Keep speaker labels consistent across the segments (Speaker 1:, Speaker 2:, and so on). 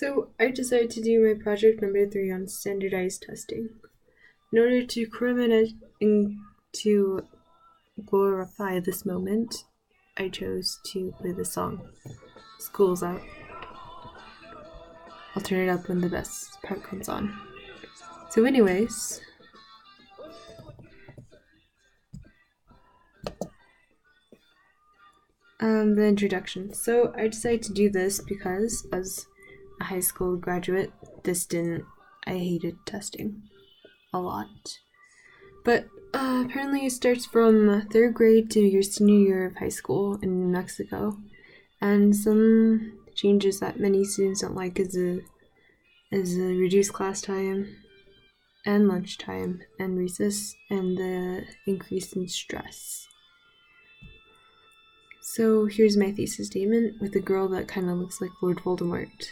Speaker 1: So I decided to do my project number 3 on standardized testing. In order to commemorate and to glorify this moment, I chose to play the song. School's out. I'll turn it up when the best part comes on. So anyways, the introduction. So I decided to do this because as a high school graduate, I hated testing a lot. But apparently it starts from 3rd grade to your senior year of high school in New Mexico. And some changes that many students don't like is a reduced class time and lunchtime and recess and the increase in stress. So here's my thesis statement with a girl that kind of looks like Lord Voldemort.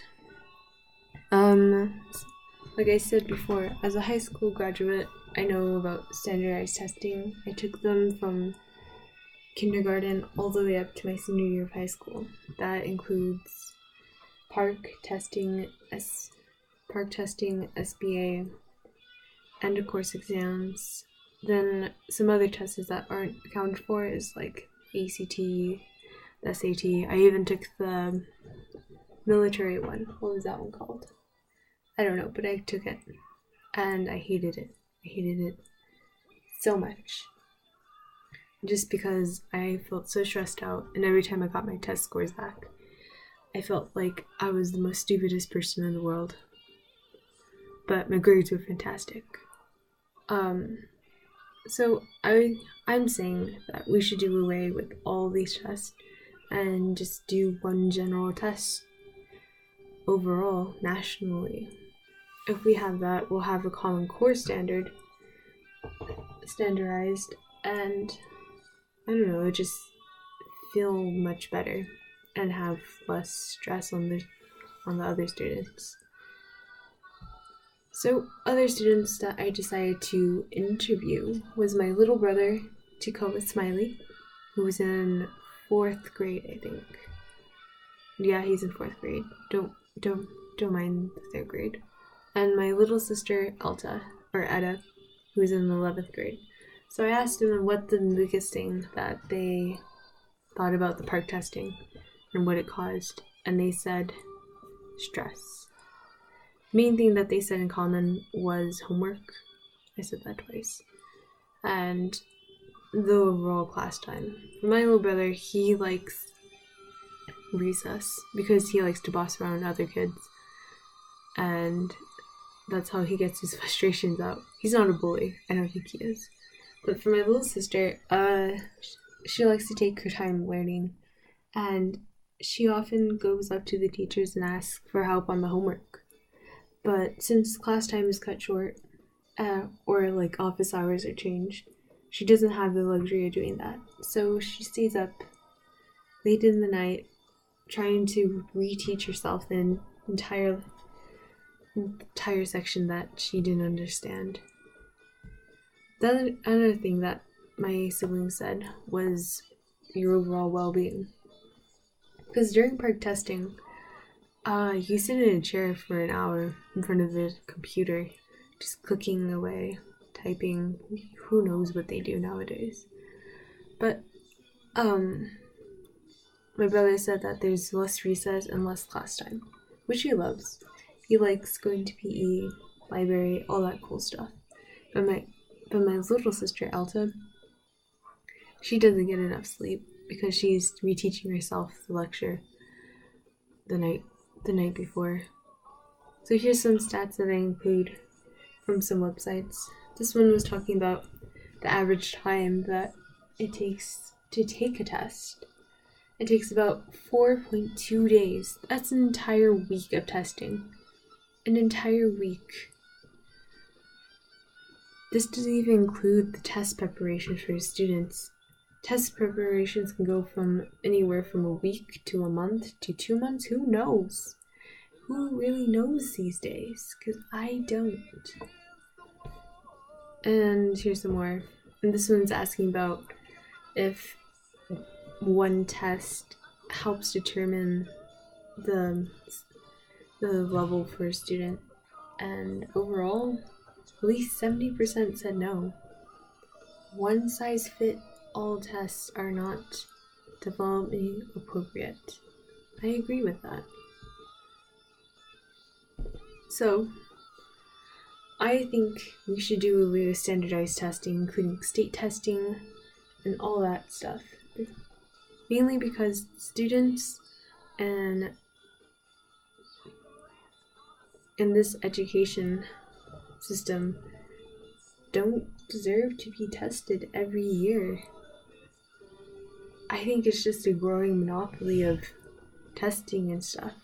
Speaker 1: Like I said before, as a high school graduate, I know about standardized testing. I took them from kindergarten all the way up to my senior year of high school. That includes PARCC testing, SBA, end of course exams. Then some other tests that aren't accounted for is like ACT, the SAT. I even took the military one. What was that one called? I don't know, but I took it. And I hated it. I hated it so much. Just because I felt so stressed out, and every time I got my test scores back, I felt like I was the most stupidest person in the world. But my grades were fantastic. So I'm saying that we should do away with all these tests and just do one general test overall, nationally. If we have that, we'll have a common core standardized, and I don't know, just feel much better and have less stress on the other students. So other students that I decided to interview was my little brother, Jacoba Smiley, who was in 4th grade, I think. Yeah, he's in 4th grade. Don't mind the 3rd grade. And my little sister, Etta, who was in 11th grade. So I asked them what the biggest thing that they thought about the PARCC testing and what it caused, and they said stress. Main thing that they said in common was homework. I said that twice. And the overall class time. For my little brother, he likes recess because he likes to boss around other kids. And that's how he gets his frustrations out. He's not a bully. I don't think he is. But for my little sister, she likes to take her time learning. And she often goes up to the teachers and asks for help on the homework. But since class time is cut short, or like office hours are changed, she doesn't have the luxury of doing that. So she stays up late in the night trying to reteach herself the entire section that she didn't understand. The other thing that my siblings said was your overall well-being. Because during PARCC testing, you sit in a chair for an hour in front of the computer, just clicking away, typing. Who knows what they do nowadays. But, my brother said that there's less recess and less class time, which he loves. He likes going to PE, library, all that cool stuff. But my little sister, Alta, she doesn't get enough sleep because she's reteaching herself the lecture the night before. So here's some stats that I include from some websites. This one was talking about the average time that it takes to take a test. It takes about 4.2 days. That's an entire week of testing. An entire week. This doesn't even include the test preparation for students. Test preparations can go from anywhere from a week to a month to 2 months. Who knows? Who really knows these days? Because I don't. And here's some more. And this one's asking about if one test helps determine the level for a student, and overall, at least 70% said no. One size fit all tests are not developmentally appropriate. I agree with that. So, I think we should do away with standardized testing, including state testing and all that stuff. Mainly because students and in this education system don't deserve to be tested every year. I think it's just a growing monopoly of testing and stuff.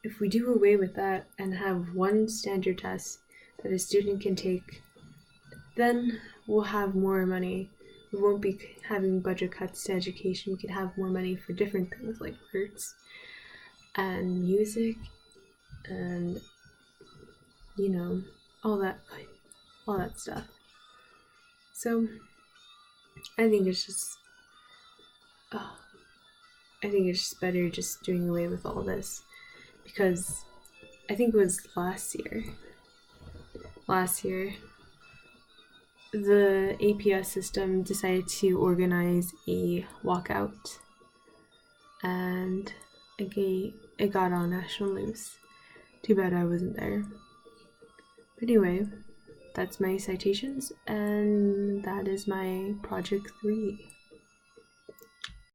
Speaker 1: If we do away with that and have one standard test that a student can take, then we'll have more money. We won't be having budget cuts to education. We could have more money for different things like arts and music and, all that stuff. So I think it's just better just doing away with all this, because I think it was last year the APS system decided to organize a walkout, and it got on national news. Too bad I wasn't there. But anyway, that's my citations, and that is my project 3.